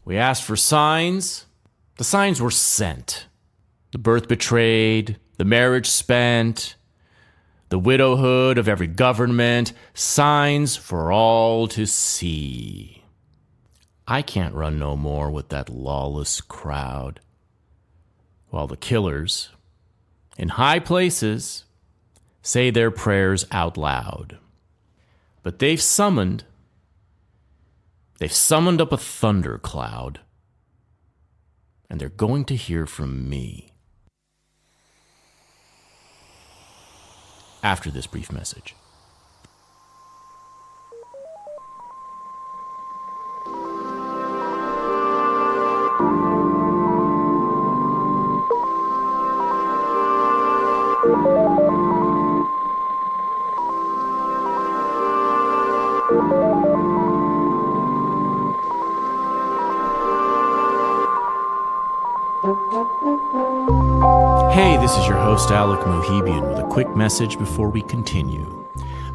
We asked for signs. The signs were sent. The birth betrayed, the marriage spent, the widowhood of every government, signs for all to see. I can't run no more with that lawless crowd, while the killers, in high places, say their prayers out loud. But they've summoned up a thundercloud, and they're going to hear from me. After this brief message. Hey, this is your host, Alec Mohibian, with a quick message before we continue.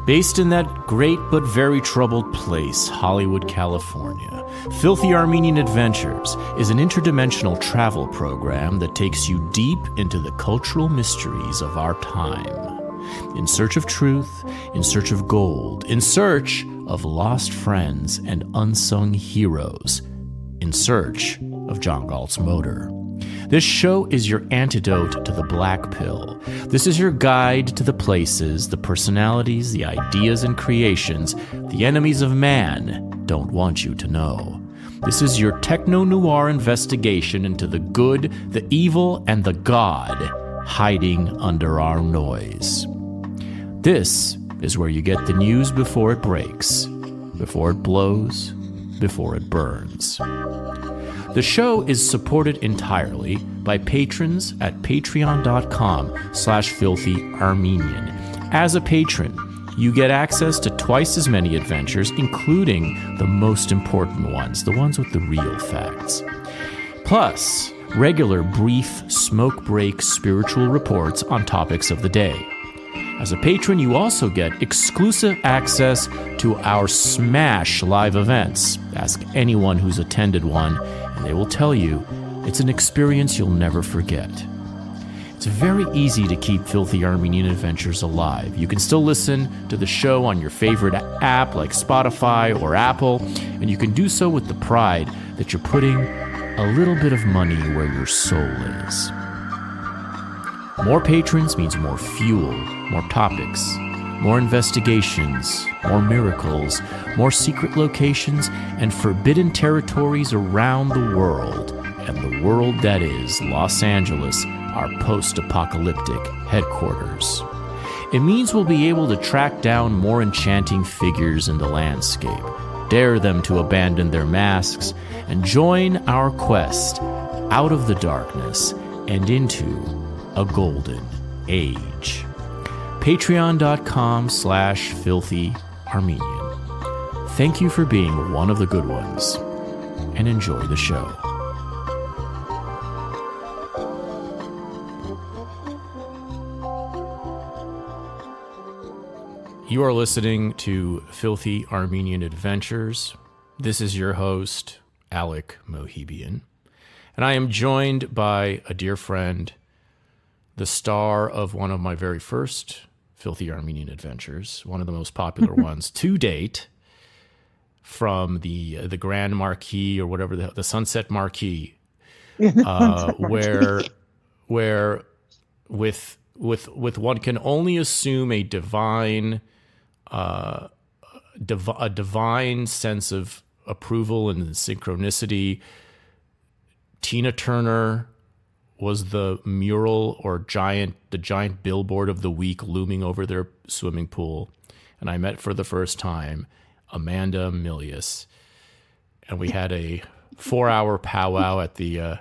Based in that great but very troubled place, Hollywood, California, Filthy Armenian Adventures is an interdimensional travel program that takes you deep into the cultural mysteries of our time. In search of truth, in search of gold, in search of lost friends and unsung heroes, in search of John Galt's motor. This show is your antidote to the black pill. This is your guide to the places, the personalities, the ideas and creations the enemies of man don't want you to know. This is your techno-noir investigation into the good, the evil, and the God hiding under our noise. This is where you get the news before it breaks, before it blows, before it burns. The show is supported entirely by patrons at patreon.com/filthyarmenian. As a patron, you get access to twice as many adventures, including the most important ones, the ones with the real facts. Plus, regular brief smoke break spiritual reports on topics of the day. As a patron, you also get exclusive access to our Smash live events. Ask anyone who's attended one, and they will tell you it's an experience you'll never forget. It's very easy to keep Filthy Armenian Adventures alive. You can still listen to the show on your favorite app like Spotify or Apple, and you can do so with the pride that you're putting a little bit of money where your soul is. More patrons means more fuel, more topics, more investigations, more miracles, more secret locations, and forbidden territories around the world, and the world that is Los Angeles, our post-apocalyptic headquarters. It means we'll be able to track down more enchanting figures in the landscape, dare them to abandon their masks, and join our quest out of the darkness and into a golden age. Patreon.com/filthyarmenian. Thank you for being one of the good ones, and enjoy the show. You are listening to Filthy Armenian Adventures. This is your host, Alec Mohibian, and I am joined by a dear friend, the star of one of my very first Filthy Armenian Adventures, one of the most popular ones to date, from the Grand Marquis, or whatever, the Sunset Marquis, where with one can only assume a divine sense of approval and synchronicity. Tina Turner was the mural or the giant billboard of the week looming over their swimming pool. And I met for the first time Amanda Milius. And we had a 4-hour powwow at the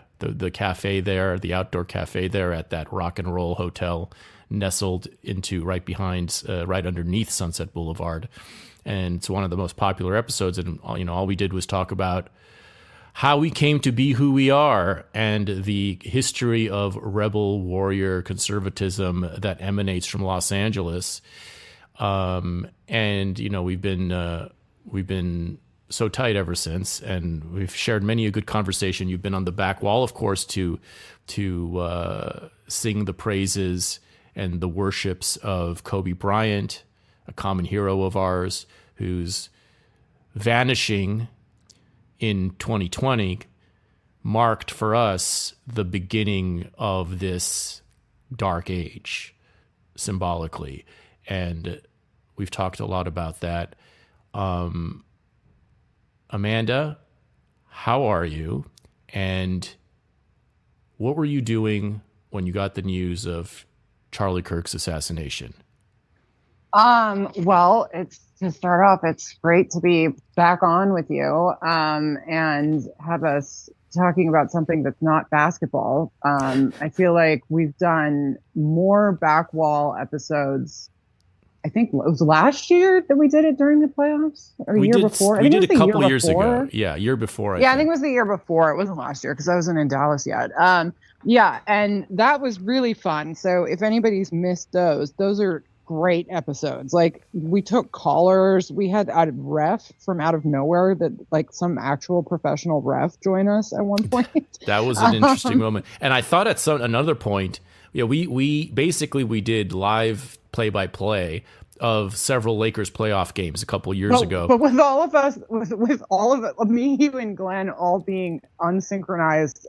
cafe there, the outdoor cafe there at that rock and roll hotel nestled into right underneath Sunset Boulevard. And it's one of the most popular episodes. And all we did was talk about how we came to be who we are, and the history of rebel warrior conservatism that emanates from Los Angeles. And we've been so tight ever since, and we've shared many a good conversation. You've been on the back wall, of course, to sing the praises and the worships of Kobe Bryant, a common hero of ours, who's vanishing in 2020 marked for us the beginning of this dark age, symbolically. And we've talked a lot about that. Amanda, how are you? And what were you doing when you got the news of Charlie Kirk's assassination? Well, it's to start off, it's great to be back on with you, and have us talking about something that's not basketball. I feel like we've done more back wall episodes. I think it was last year that we did it during the playoffs, or year before. We did a couple years ago. Yeah, year before. I think it was the year before. It wasn't last year because I wasn't in Dallas yet. Yeah, and that was really fun. So if anybody's missed those are great episodes. Like, we took callers. We had a ref from out of nowhere that, like, some actual professional ref join us at one point. That was an interesting moment. And I thought at another point, we basically did live play-by-play of several Lakers playoff games a couple years ago. But with all of us, with all of it, me, you, and Glenn all being unsynchronized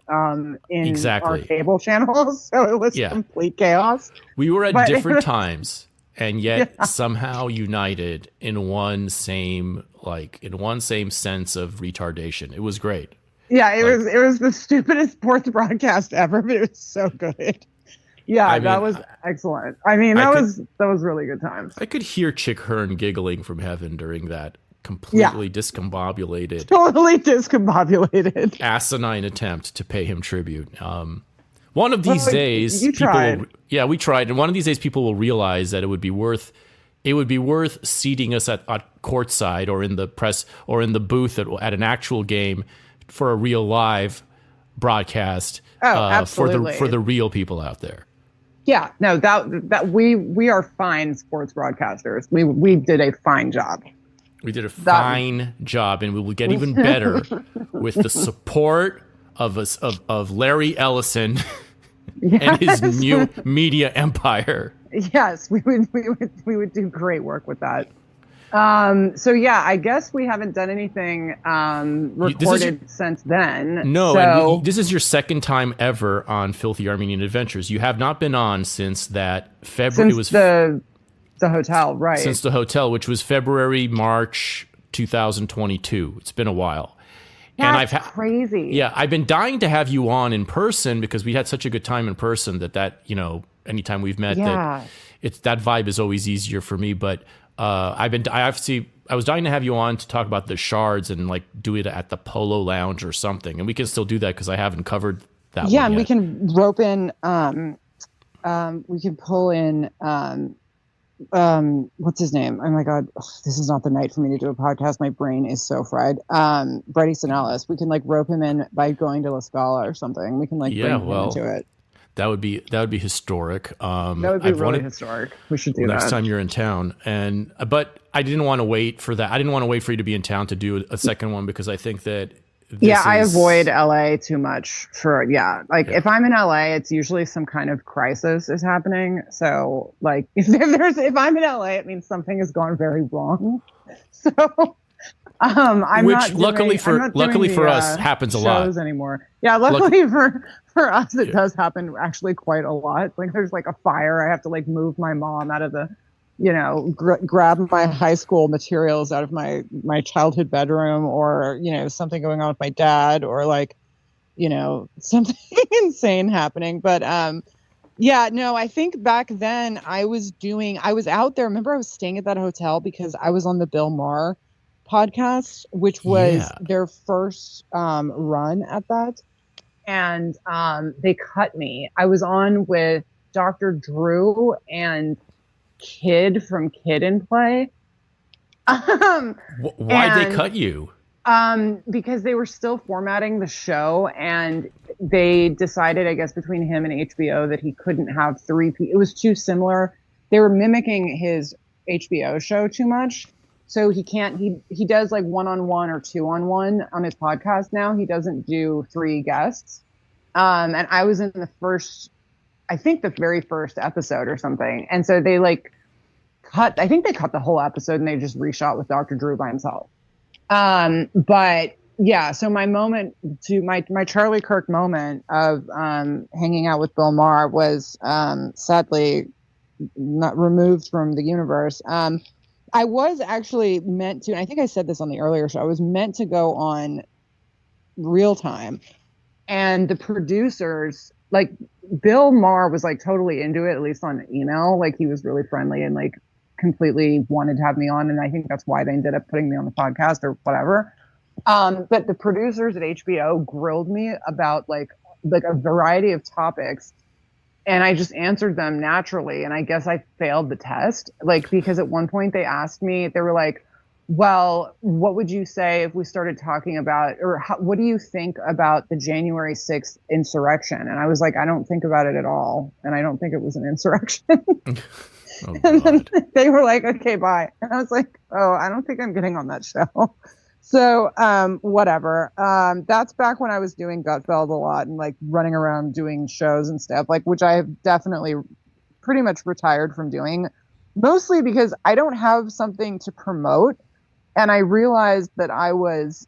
in our cable channels, so it was complete chaos. We were at different times, and yet somehow united in one same sense of retardation. It was great. Yeah, it was the stupidest sports broadcast ever, but it was so good. Yeah, that was excellent. I mean, that was really good times. I could hear Chick Hearn giggling from heaven during that completely discombobulated, totally discombobulated, asinine attempt to pay him tribute. One of these days, we tried, and one of these days, people will realize that it would be worth seating us at courtside or in the press or in the booth at an actual game for a real live broadcast. Absolutely. For the real people out there. Yeah, no, that we are fine sports broadcasters. We did a fine job. We did a fine job, and we will get even better with the support of Larry Ellison and his new media empire. Yes, we would do great work with that. So yeah, I guess we haven't done anything recorded since then. No, so, and this is your second time ever on Filthy Armenian Adventures. You have not been on since that February. Since the hotel, right? Since the hotel, which was February, March 2022. It's been a while. That's crazy. Yeah, I've been dying to have you on in person because we had such a good time in person that anytime we've met, that vibe is always easier for me. But I was dying to have you on to talk about the shards and like do it at the Polo Lounge or something, and we can still do that because I haven't covered that one yet. And we can rope in. We can pull in. What's his name? Oh my God, this is not the night for me to do a podcast. My brain is so fried. Brady Sinellis. We can like rope him in by going to La Scala or something. We can like bring him into it. That would be historic. That would be really historic. We should do that next time you're in town. But I didn't want to wait for that. I didn't want to wait for you to be in town to do a second one because I think that. I avoid LA too much if I'm in LA, it's usually some kind of crisis is happening. So like if I'm in LA, it means something has gone very wrong. So luckily for us happens a lot anymore. Yeah, luckily for us it does happen actually quite a lot. Like there's like a fire, I have to like move my mom out of the grab my high school materials out of my childhood bedroom, or something going on with my dad, or like something insane happening. But I think back then I was out there. Remember, I was staying at that hotel because I was on the Bill Maher podcast, which was their first run at that, and they cut me. I was on with Dr. Drew and Kid from Kid and Play. Why'd they cut you? Because they were still formatting the show, and they decided, I guess, between him and HBO that he couldn't have three people. It was too similar. They were mimicking his HBO show too much. so he can't, he does like 1-on-1 or 2-on-1 on his podcast now. He doesn't do 3 guests. And I was in the first, I think the very first episode or something. And so they like I think they cut the whole episode and they just reshot with Dr. Drew by himself. But yeah, so my moment to my Charlie Kirk moment of hanging out with Bill Maher was sadly not removed from the universe. I was actually meant to, and I think I said this on the earlier show, I was meant to go on Real Time, and the producers, like Bill Maher was like totally into it, at least on email. Like he was really friendly and like completely wanted to have me on. And I think that's why they ended up putting me on the podcast or whatever. But the producers at HBO grilled me about like a variety of topics. And I just answered them naturally. And I guess I failed the test. Like, because at one point they asked me, they were like, well, what would you say if we started talking about, or what do you think about the January 6th insurrection? And I was like, I don't think about it at all. And I don't think it was an insurrection. Oh, and then God. they were like, okay, bye. And I was like, oh, I don't think I'm getting on that show. So, whatever. That's back when I was doing Gutfeld a lot and like running around doing shows and stuff, like, which I have definitely pretty much retired from doing, mostly because I don't have something to promote. And I realized that I was,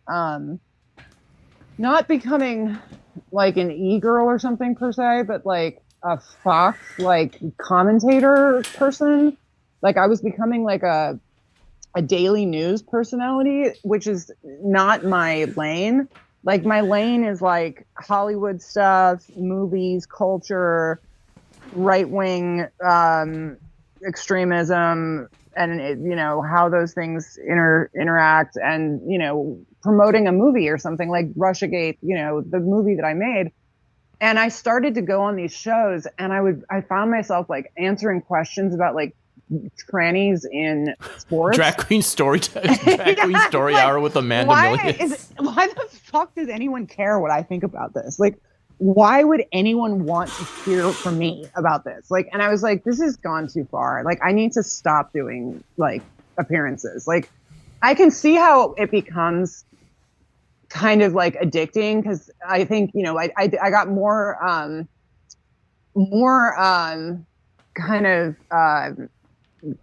not becoming like an e-girl or something per se, but like a Fox, like commentator person. Like I was becoming like a daily news personality, which is not my lane. Like my lane is like Hollywood stuff, movies, culture, right-wing extremism, and you know how those things interact, and you know promoting a movie or something like Russiagate, you know, the movie that I made. And I started to go on these shows, and I found myself like answering questions about like trannies in sports. Drag Queen Story Hour with Amanda Milius. Why the fuck does anyone care what I think about this? Like, why would anyone want to hear from me about this? Like, and I was like, this has gone too far. Like, I need to stop doing like appearances. Like, I can see how it becomes kind of like addicting, because I think, you know, I got more kind of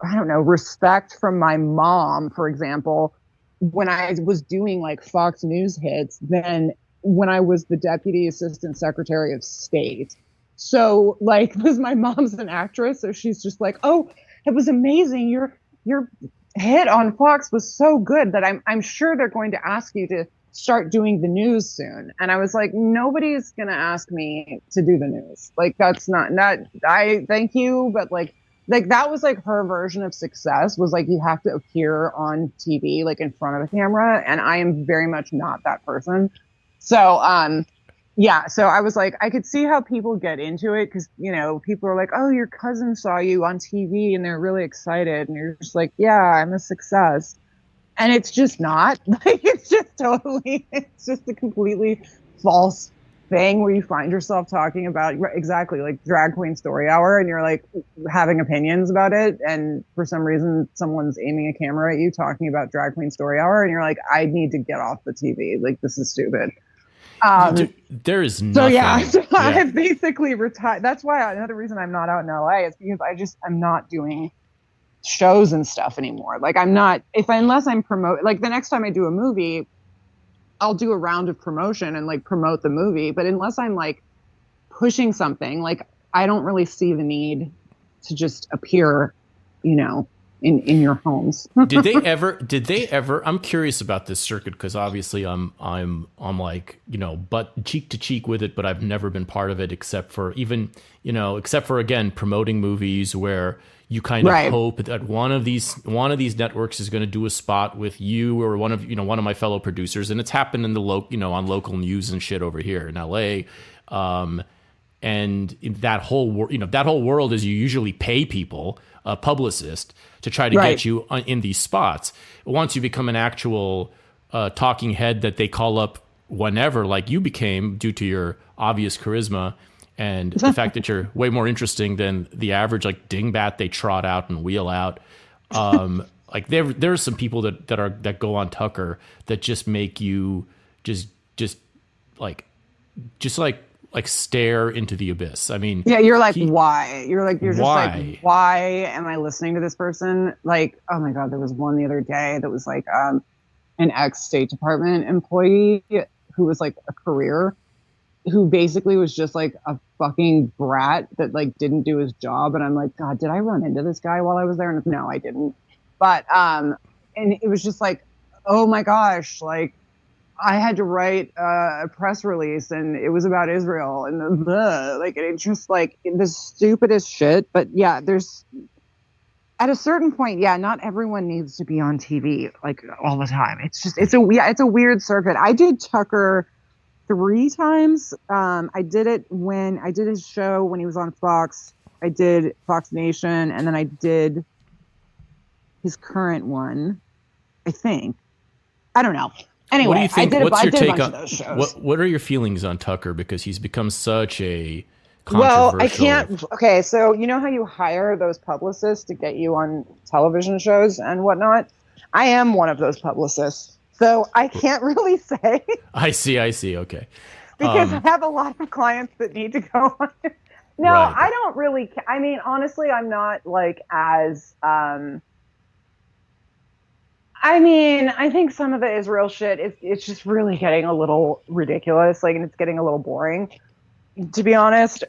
I don't know, respect from my mom, for example, when I was doing like Fox News hits than when I was the Deputy Assistant Secretary of State. So like, because my mom's an actress, so she's just like, oh, it was amazing. Your hit on Fox was so good that I'm sure they're going to ask you to start doing the news soon. And I was like, nobody's going to ask me to do the news. Like, that's not, I thank you. But like that was like her version of success, was like, you have to appear on TV, like in front of a camera. And I am very much not that person. So, yeah. So I was like, I could see how people get into it, because, you know, people are like, oh, your cousin saw you on TV and they're really excited. And you're just like, yeah, I'm a success. And it's just not. Like, it's just a completely false thing where you find yourself talking about exactly like Drag Queen Story Hour, and you're like having opinions about it. And for some reason, someone's aiming a camera at you talking about Drag Queen Story Hour, and you're like, I need to get off the TV. Like, this is stupid. There is nothing. So yeah, I've basically retired. That's why another reason I'm not out in LA is because I'm not doing shows and stuff anymore. Like, I'm not, unless I'm like the next time I do a movie, I'll do a round of promotion and like promote the movie. But unless I'm like pushing something, like I don't really see the need to just appear, you know, in your homes. Did they ever, I'm curious about this circuit, because obviously I'm like, you know, but cheek to cheek with it, but I've never been part of it except for again, promoting movies where you kind of hope that one of these networks is going to do a spot with you or one of my fellow producers. And it's happened in the on local news and shit over here in LA. And that whole world is you usually pay people, a publicist, to try to get you in these spots. Once you become an actual talking head that they call up whenever, like you became, due to your obvious charisma and the fact that you're way more interesting than the average like dingbat they trot out and wheel out. like there's some people that go on Tucker that just make you just like stare into the abyss. I mean, yeah, you're like, why? You're just why? like, why am I listening to this person? Like, oh my God, there was one the other day that was like an ex-State Department employee who was like a career, who basically was just like a fucking brat that like didn't do his job. And I'm like, God, did I run into this guy while I was there? And no, I didn't. But and it was just like, oh my gosh, like I had to write a press release and it was about Israel and like it's just like the stupidest shit. But yeah, there's at a certain point, yeah, not everyone needs to be on TV like all the time. It's a weird circuit. I did Tucker 3 times. I did it when I did his show when he was on Fox. I did Fox Nation, and then I did his current one, I think. I don't know. Anyway, what do you think? What's your take on those shows. What are your feelings on Tucker? Because he's become such a well, controversial. I can't. Okay, so you know how you hire those publicists to get you on television shows and whatnot? I am one of those publicists, so I can't really say. I see. Okay. Because I have a lot of clients that need to go on. No, right. I don't really. I mean, honestly, I'm not like as. I mean, I think some of the Israel shit, it's just really getting a little ridiculous, like, and it's getting a little boring, to be honest.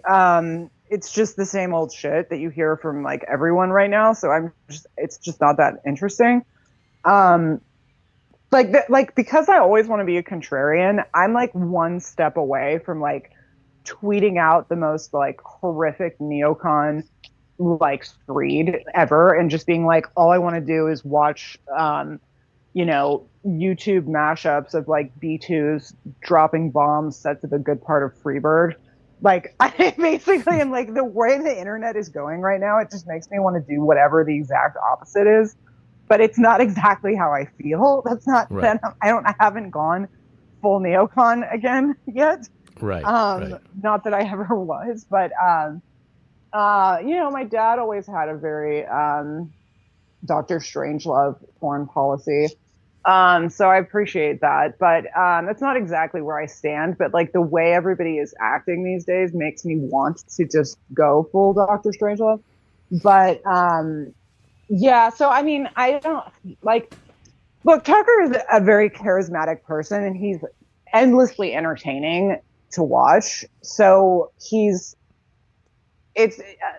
It's just the same old shit that you hear from like everyone right now. So it's just not that interesting. Because I always want to be a contrarian, I'm like one step away from like tweeting out the most like horrific neocon like screed ever and just being like, all I want to do is watch YouTube mashups of like B2s dropping bombs set to the good part of Freebird. Like, I basically am like, the way the internet is going right now, it just makes me want to do whatever the exact opposite is. But it's not exactly how I feel. That's not right. I haven't gone full neocon again yet. Right. Not that I ever was, but my dad always had a very Dr. Strangelove foreign policy. So I appreciate that, but that's not exactly where I stand. But like the way everybody is acting these days makes me want to just go full Dr. Strangelove. But yeah, so I mean, I don't like. Look, Tucker is a very charismatic person, and he's endlessly entertaining to watch. So it's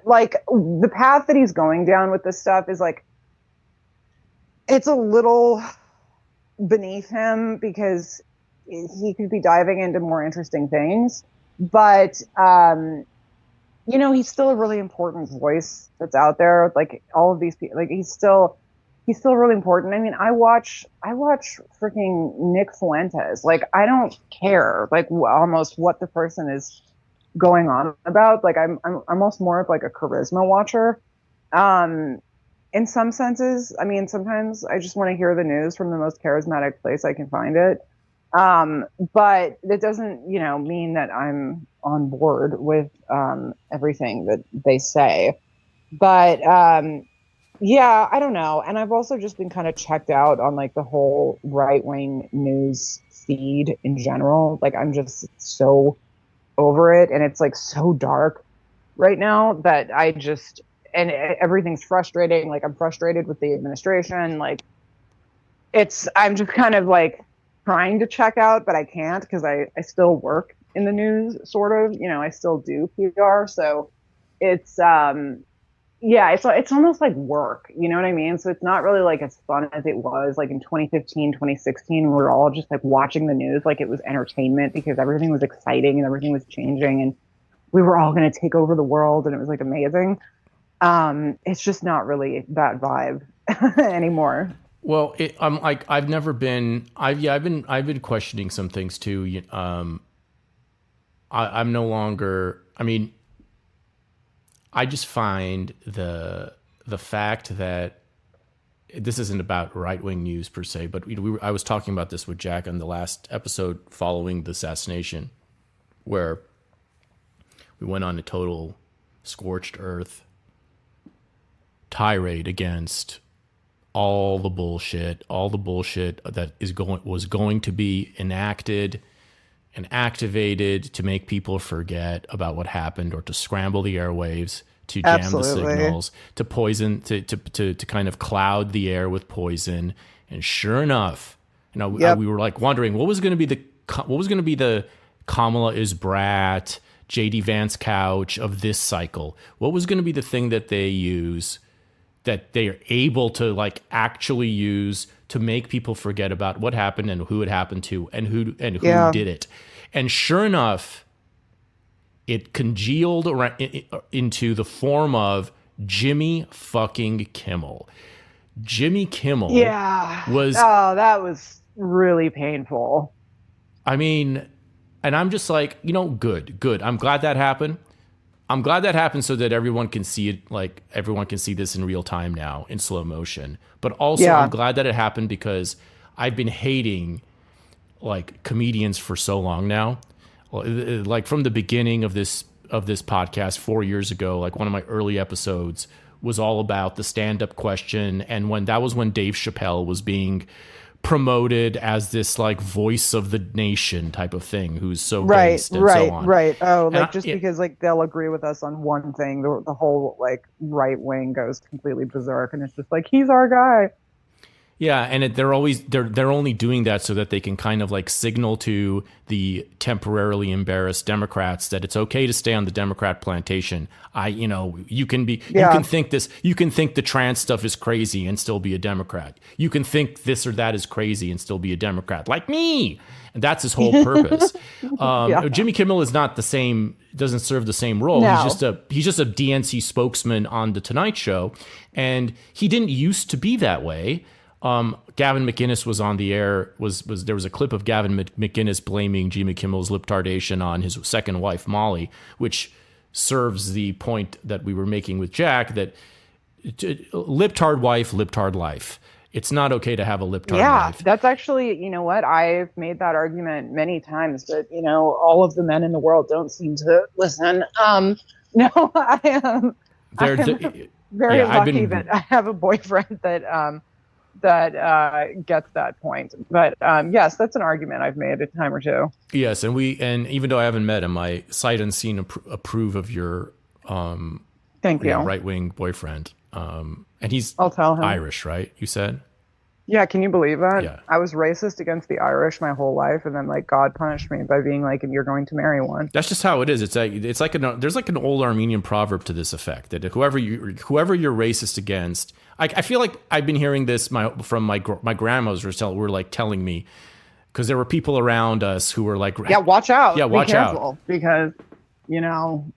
like the path that he's going down with this stuff is like, it's a little beneath him because he could be diving into more interesting things. But, he's still a really important voice that's out there. Like all of these people, like he's still really important. I mean, I watch freaking Nick Fuentes. Like, I don't care like almost what the person is going on about. Like I'm almost more of like a charisma watcher. In some senses, I mean, sometimes I just want to hear the news from the most charismatic place I can find it. But it doesn't, mean that I'm on board with everything that they say. But yeah, I don't know. And I've also just been kind of checked out on like the whole right-wing news feed in general. Like I'm just so over it, and it's like so dark right now that and everything's frustrating. Like I'm frustrated with the administration. Like I'm just kind of like trying to check out, but I can't because I still work in the news, sort of. I still do PR, so it's it's almost like work. You know what I mean? So it's not really like as fun as it was like in 2015, 2016. We were all just like watching the news like it was entertainment because everything was exciting and everything was changing and we were all going to take over the world and it was like amazing. It's just not really that vibe anymore. Well, I'm like I've been questioning some things too. I'm no longer. I mean, I just find the fact that this isn't about right-wing news per se, but I was talking about this with Jack on the last episode following the assassination, where we went on a total scorched earth tirade against all the bullshit that was going to be enacted and activated to make people forget about what happened, or to scramble the airwaves, to jam the signals, to poison, to kind of cloud the air with poison. And sure enough, we were like wondering what was going to be the Kamala is brat, JD Vance couch of this cycle. What was going to be the thing that they use, that they are able to like actually use to make people forget about what happened and who it happened to and who did it. And sure enough, it congealed into the form of Jimmy fucking Kimmel. Jimmy Kimmel was... Oh, that was really painful. I mean, and I'm just like, good. I'm glad that happened. I'm glad that happened so that everyone can see it, like everyone can see this in real time now in slow motion. But also I'm glad that it happened because I've been hating like comedians for so long now. Like from the beginning of this podcast 4 years ago, like one of my early episodes was all about the stand-up question. And when Dave Chappelle was being promoted as this like voice of the nation type of thing, who's so based and so on. Right. Oh, like because like they'll agree with us on one thing, the whole like right wing goes completely berserk, and it's just like he's our guy. Yeah, and they're only doing that so that they can kind of like signal to the temporarily embarrassed Democrats that it's okay to stay on the Democrat plantation. You can think the trans stuff is crazy and still be a Democrat. You can think this or that is crazy and still be a Democrat, like me. And that's his whole purpose. Jimmy Kimmel is not the same, doesn't serve the same role. No. He's just a DNC spokesman on the Tonight Show, and he didn't used to be that way. Gavin McInnes was on the air. There was a clip of Gavin McInnes blaming Jimmy Kimmel's liptardation on his second wife Molly, which serves the point that we were making with Jack, that liptard wife, liptard life. It's not okay to have a liptard life. That's actually, you know what? I've made that argument many times, but all of the men in the world don't seem to listen. No, I am. I'm very lucky that I have a boyfriend that gets that point. But yes, that's an argument I've made a time or two. Yes, and even though I haven't met him, I sight unseen approve of your thank you right-wing boyfriend. And he's I'll tell him. Irish, right? You said? Yeah, can you believe that? Yeah. I was racist against the Irish my whole life, and then like God punished me by being like, "You're going to marry one." That's just how it is. There's like an old Armenian proverb to this effect, that whoever you're racist against. I feel like I've been hearing this from my grandmas were like telling me, because there were people around us who were like, watch out. Yeah, watch out. Because, apparently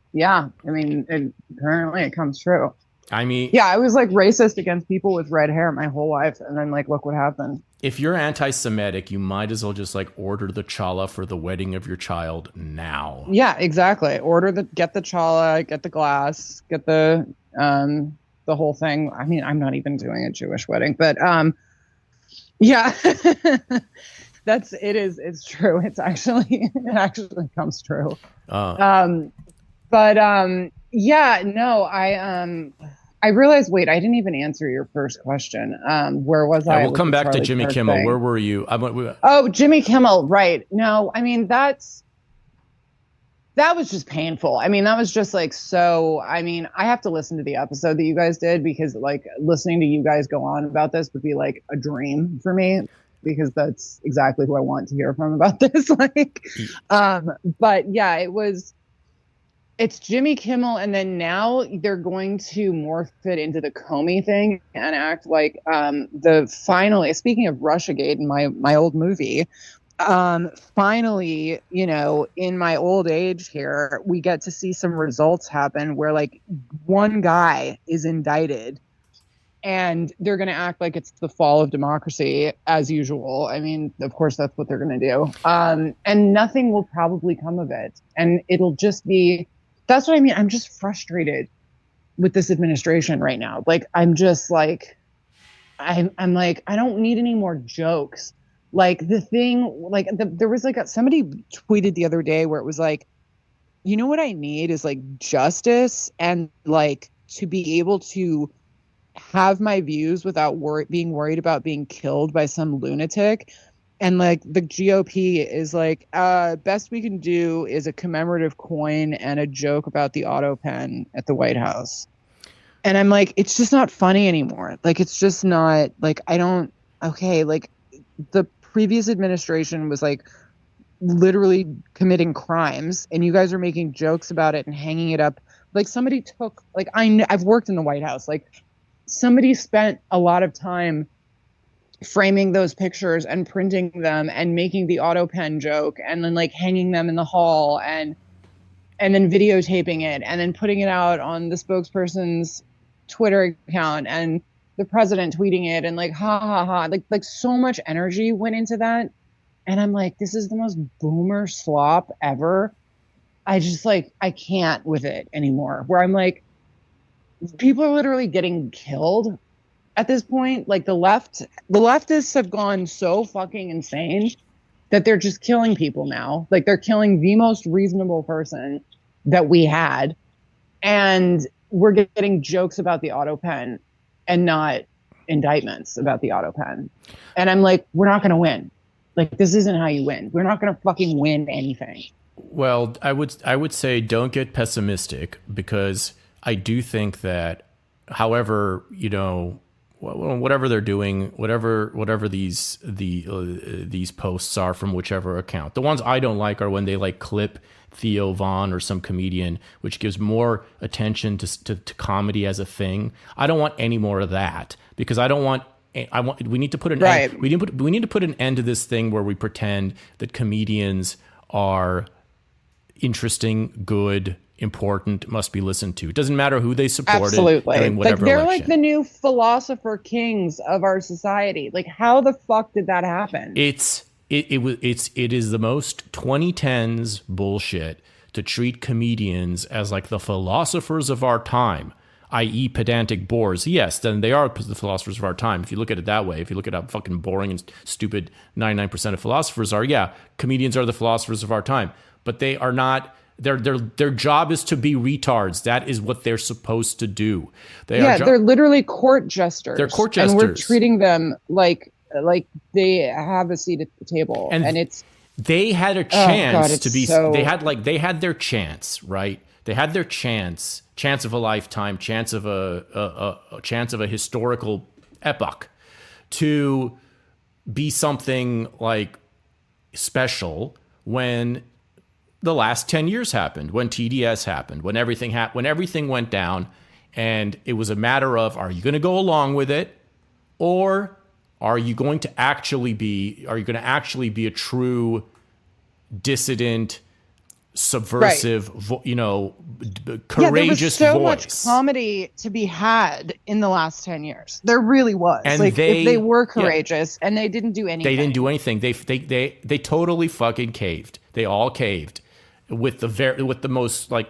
it comes true. I mean, I was like racist against people with red hair my whole life. And then like, look what happened. If you're anti-Semitic, you might as well just like order the challah for the wedding of your child now. Yeah, exactly. Get the challah, get the glass, get the whole thing. I mean, I'm not even doing a Jewish wedding, but it's true. It actually comes true. I realized, wait, I didn't even answer your first question. Where was I? We'll come back to Jimmy Kimmel. Thing. Where were you? Jimmy Kimmel. Right. No, I mean, that was just painful. I mean, that was just like, I have to listen to the episode that you guys did, because like listening to you guys go on about this would be like a dream for me, because that's exactly who I want to hear from about this. But yeah, it's Jimmy Kimmel. And then now they're going to morph it into the Comey thing and act like finally, speaking of Russiagate in my old movie, finally, in my old age here, we get to see some results happen where like one guy is indicted and they're going to act like it's the fall of democracy as usual. I mean, of course, that's what they're going to do. And nothing will probably come of it. And it'll just be, that's what I mean. I'm just frustrated with this administration right now. Like, I'm just like, I'm like, I don't need any more jokes. Like the thing, like there was like somebody tweeted the other day where it was like, you know what I need is like justice, and like to be able to have my views without being worried about being killed by some lunatic. And like the GOP is like, best we can do is a commemorative coin and a joke about the auto pen at the White House. And I'm like, it's just not funny anymore. Like, it's just not like, like the previous administration was like literally committing crimes and you guys are making jokes about it and hanging it up. Like somebody took, like, I've worked in the White House. Like somebody spent a lot of time framing those pictures and printing them and making the auto pen joke and then like hanging them in the hall and then videotaping it and then putting it out on the spokesperson's Twitter account and the president tweeting it and like ha ha ha, like so much energy went into that. And I'm like, this is the most boomer slop ever. I just like, I can't with it anymore, where I'm like, people are literally getting killed at this point. Like the leftists have gone so fucking insane that they're just killing people now. Like they're killing the most reasonable person that we had. And we're getting jokes about the auto pen and not indictments about the auto pen. And I'm like, we're not going to win. Like, this isn't how you win. We're not going to fucking win anything. Well, I would say don't get pessimistic, because I do think that, however, you know, whatever they're doing, whatever these posts are from whichever account. The ones I don't like are when they like clip Theo Von or some comedian, which gives more attention to comedy as a thing. I don't want any more of that, because we need to put an end, we need to put an end to this thing where we pretend that comedians are interesting, good, important, must be listened to. It doesn't matter who they supported. Absolutely. During whatever they're election. Like the new philosopher kings of our society. Like, how the fuck did that happen? It is the most 2010s bullshit to treat comedians as like the philosophers of our time, i.e. pedantic bores. Yes, then they are the philosophers of our time. If you look at it that way, if you look at how fucking boring and stupid 99% of philosophers are, yeah, comedians are the philosophers of our time. But they are not. Their job is to be retards. That is what they're supposed to do. They're literally court jesters. They're court jesters. And we're treating them like they have a seat at the table. And it's they had a chance to be. So, they had their chance, right? They had their chance of a lifetime, chance of a historical epoch to be something like special when the last 10 years happened, when TDS happened, when everything went down, and it was a matter of, are you going to go along with it, or are you going to actually be a true dissident, subversive, courageous voice? There was so much comedy to be had in the last 10 years. There really was. And if they were courageous, and they didn't do anything. They didn't do anything. They totally fucking caved. They all caved. With the most like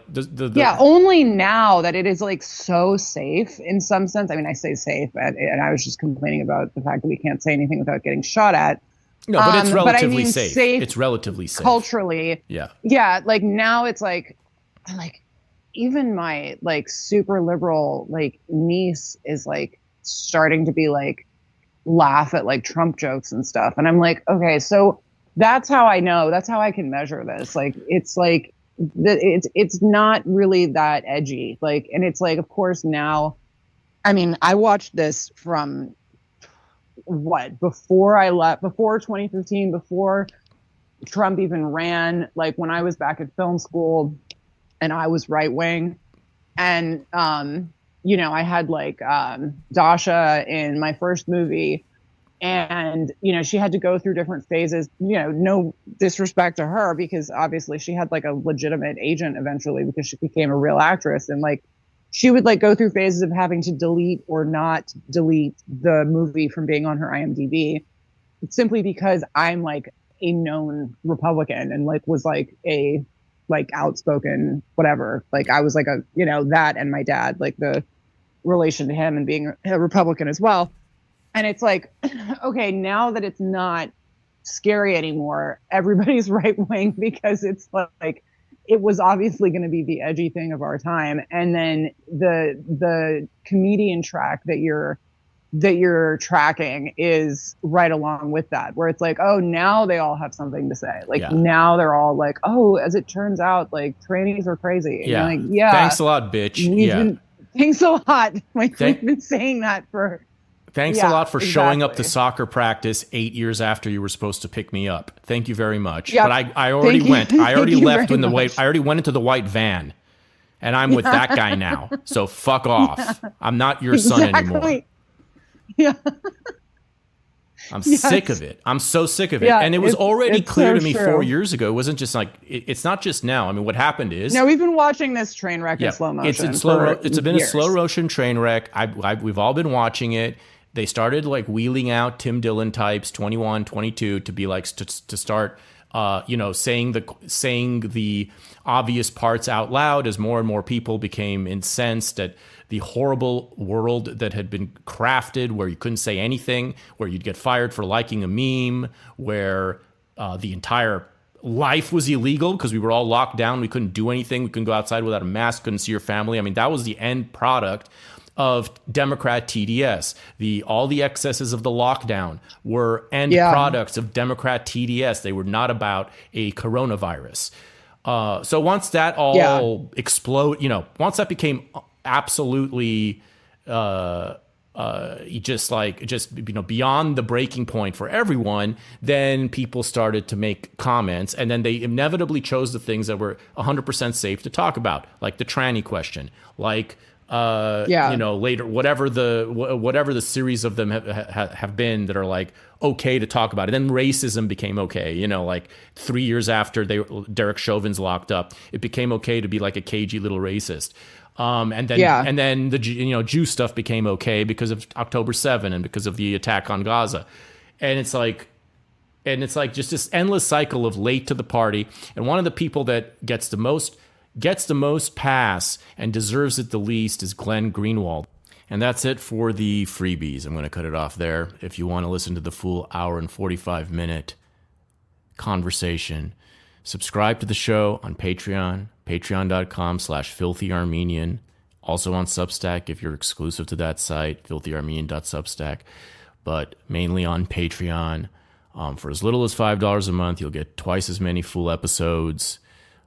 only now that it is like so safe in some sense. I mean, I say safe, and I was just complaining about the fact that we can't say anything without getting shot at. No, but it's relatively safe. It's relatively safe culturally. Yeah. Like now it's like even my like super liberal like niece is like starting to be like laugh at like Trump jokes and stuff, and I'm like, okay, so. That's how I know. That's how I can measure this. Like, it's like, it's not really that edgy. Like, and it's like, of course now, I mean, I watched this from before 2015, before Trump even ran, like when I was back at film school and I was right wing. And, I had like Dasha in my first movie. And, she had to go through different phases, no disrespect to her, because obviously she had like a legitimate agent eventually because she became a real actress. And like, she would like go through phases of having to delete or not delete the movie from being on her IMDb, simply because I'm like a known Republican and like was like a like outspoken, whatever. Like I was like that and my dad, like the relation to him and being a Republican as well. And it's like, okay, now that it's not scary anymore, everybody's right wing because it's like it was obviously going to be the edgy thing of our time. And then the comedian track that you're tracking is right along with that, where it's like, oh, now they all have something to say. Like now they're all like, oh, as it turns out, like trannies are crazy. And yeah. you're like, yeah. Thanks a lot, bitch. Thanks a lot. Like we've been saying that for. Thanks a lot for showing up to soccer practice 8 years after you were supposed to pick me up. Thank you very much. Yep. But I already went. I already left in the white. I already went into the white van, and I'm with that guy now. So fuck off. I'm not your son anymore. Yeah. I'm sick of it. I'm so sick of it. And it was already clear to me 4 years ago. It wasn't just like, it's not just now. I mean, what happened is. No, we've been watching this train wreck in slow motion. It's been a slow motion train wreck. We've all been watching it. They started like wheeling out Tim Dillon types, 21, 22, to be like, to start, saying the obvious parts out loud as more and more people became incensed at the horrible world that had been crafted, where you couldn't say anything, where you'd get fired for liking a meme, where the entire life was illegal because we were all locked down. We couldn't do anything. We couldn't go outside without a mask, couldn't see your family. I mean, that was the end product of Democrat TDS. All the excesses of the lockdown were end products of Democrat TDS. They were not about a coronavirus. So once that all exploded, once that became absolutely beyond the breaking point for everyone, then people started to make comments, and then they inevitably chose the things that were 100% safe to talk about, like the tranny question, like later whatever the series of them have been that are like okay to talk about. And then racism became okay, like 3 years after Derek Chauvin's locked up, it became okay to be like a cagey little racist. And then the Jew stuff became okay because of October 7 and because of the attack on Gaza. And it's like just this endless cycle of late to the party. And one of the people that gets the most pass and deserves it the least is Glenn Greenwald. And that's it for the freebies. I'm going to cut it off there. If you want to listen to the full hour and 45-minute conversation, subscribe to the show on Patreon, patreon.com/filthyarmenian. Also on Substack if you're exclusive to that site, filthyarmenian.substack. But mainly on Patreon. For as little as $5 a month, you'll get twice as many full episodes,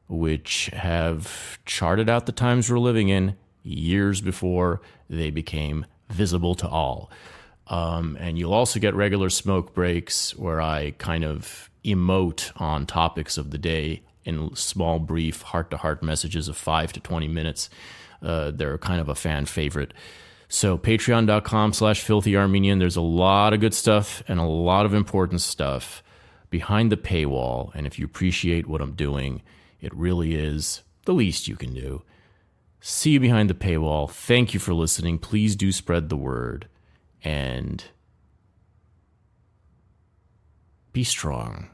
which have charted out the times we're living in years before they became visible to all. And you'll also get regular smoke breaks where I kind of emote on topics of the day in small, brief, heart-to-heart messages of 5 to 20 minutes. They're kind of a fan favorite. So patreon.com/filthyarmenian. There's a lot of good stuff and a lot of important stuff behind the paywall. And if you appreciate what I'm doing, it really is the least you can do. See you behind the paywall. Thank you for listening. Please do spread the word. And be strong.